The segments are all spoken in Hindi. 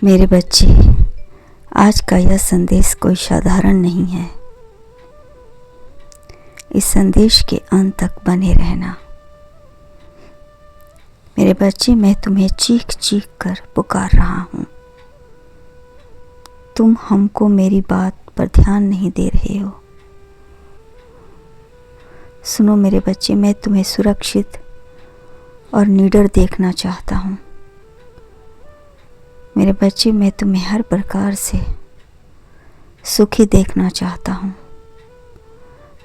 मेरे बच्चे, आज का यह संदेश कोई साधारण नहीं है। इस संदेश के अंत तक बने रहना। मेरे बच्चे, मैं तुम्हें चीख चीख कर पुकार रहा हूँ। तुम हमको मेरी बात पर ध्यान नहीं दे रहे हो। सुनो मेरे बच्चे, मैं तुम्हें सुरक्षित और निडर देखना चाहता हूँ। मेरे बच्चे, मैं तुम्हें हर प्रकार से सुखी देखना चाहता हूँ।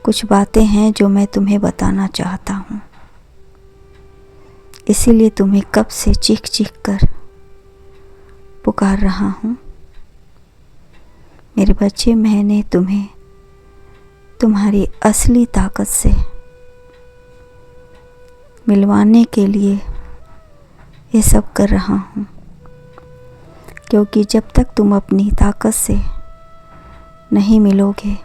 कुछ बातें हैं जो मैं तुम्हें बताना चाहता हूँ, इसीलिए तुम्हें कब से चीख चीख कर पुकार रहा हूँ। मेरे बच्चे, मैंने तुम्हें तुम्हारी असली ताकत से मिलवाने के लिए ये सब कर रहा हूँ, क्योंकि जब तक तुम अपनी ताकत से नहीं मिलोगे,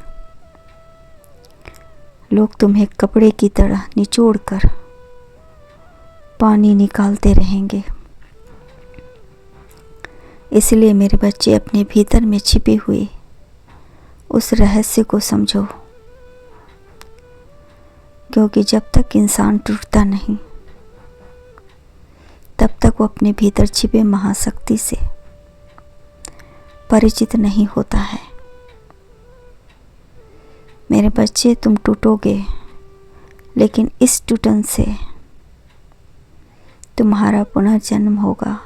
लोग तुम्हें कपड़े की तरह निचोड़ कर पानी निकालते रहेंगे। इसलिए मेरे बच्चे, अपने भीतर में छिपे हुए उस रहस्य को समझो, क्योंकि जब तक इंसान टूटता नहीं, तब तक वो अपने भीतर छिपे महाशक्ति से परिचित नहीं होता है। मेरे बच्चे, तुम टूटोगे, लेकिन इस टूटन से तुम्हारा पुनर्जन्म होगा।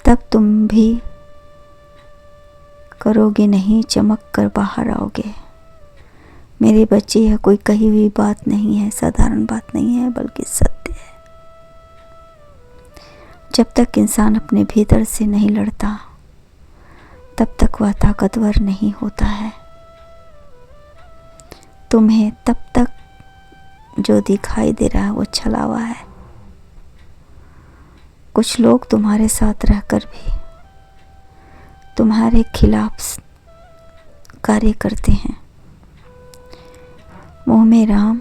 तब तुम भी करोगे नहीं, चमक कर बाहर आओगे। मेरे बच्चे, यह कोई कही हुई बात नहीं है, साधारण बात नहीं है, बल्कि सत्य है। जब तक इंसान अपने भीतर से नहीं लड़ता, तब तक वह ताकतवर नहीं होता है। तुम्हें तब तक जो दिखाई दे रहा है वो छलावा है। कुछ लोग तुम्हारे साथ रहकर भी तुम्हारे खिलाफ कार्य करते हैं। मुंह में राम,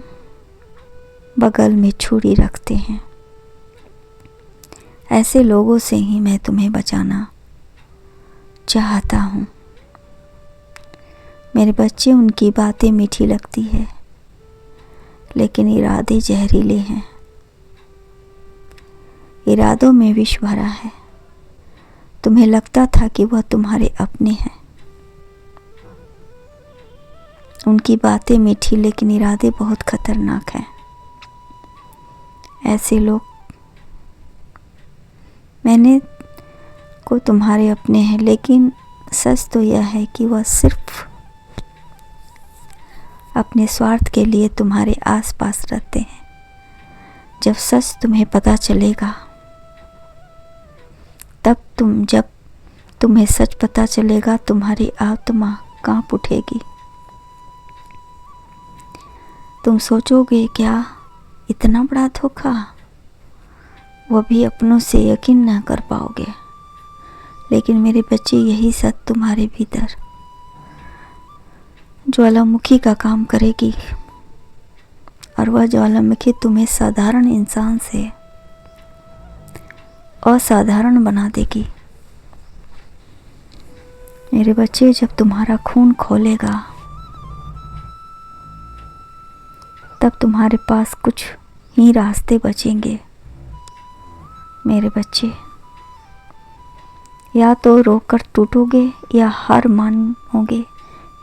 बगल में छुरी रखते हैं। ऐसे लोगों से ही मैं तुम्हें बचाना चाहता हूँ। मेरे बच्चे, उनकी बातें मीठी लगती है, लेकिन इरादे जहरीले हैं। इरादों में विष भरा है। तुम्हें लगता था कि वह तुम्हारे अपने हैं। उनकी बातें मीठी, लेकिन इरादे बहुत खतरनाक हैं। ऐसे लोग मैंने को तुम्हारे अपने हैं, लेकिन सच तो यह है कि वह सिर्फ अपने स्वार्थ के लिए तुम्हारे आसपास रहते हैं। जब सच तुम्हें पता चलेगा, जब तुम्हें सच पता चलेगा, तुम्हारी आत्मा कांप उठेगी। तुम सोचोगे, क्या इतना बड़ा धोखा? वह भी अपनों से यकीन ना कर पाओगे। लेकिन मेरे बच्चे, यही सत्य तुम्हारे भीतर ज्वालामुखी का काम करेगी, और वह ज्वालामुखी तुम्हें साधारण इंसान से असाधारण बना देगी। मेरे बच्चे, जब तुम्हारा खून खौलेगा, तब तुम्हारे पास कुछ ही रास्ते बचेंगे। मेरे बच्चे, या तो रोकर टूटोगे, या हार मानोगे,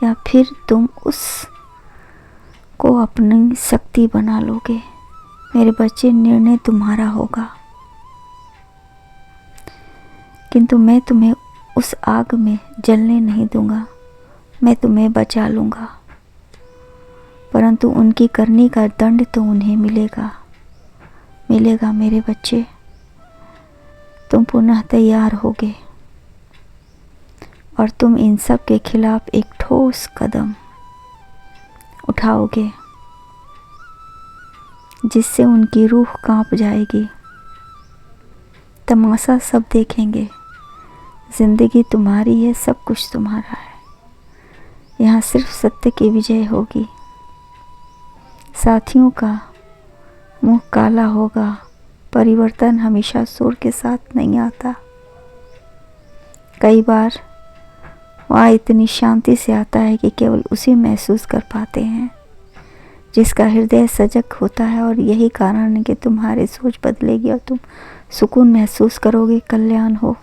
या फिर तुम उस को अपनी शक्ति बना लोगे। मेरे बच्चे, निर्णय तुम्हारा होगा, किंतु मैं तुम्हें उस आग में जलने नहीं दूंगा। मैं तुम्हें बचा लूँगा, परंतु उनकी करनी का दंड तो उन्हें मिलेगा। मेरे बच्चे, तुम पुनः तैयार होगे, और तुम इन सब के खिलाफ एक ठोस कदम उठाओगे, जिससे उनकी रूह कांप जाएगी। तमाशा सब देखेंगे। जिंदगी तुम्हारी है, सब कुछ तुम्हारा है। यहाँ सिर्फ सत्य की विजय होगी। साथियों का मुंह काला होगा। परिवर्तन हमेशा शोर के साथ नहीं आता। कई बार वहाँ इतनी शांति से आता है कि केवल उसी महसूस कर पाते हैं जिसका हृदय सजग होता है। और यही कारण है कि तुम्हारी सोच बदलेगी और तुम सुकून महसूस करोगे, कल्याण हो।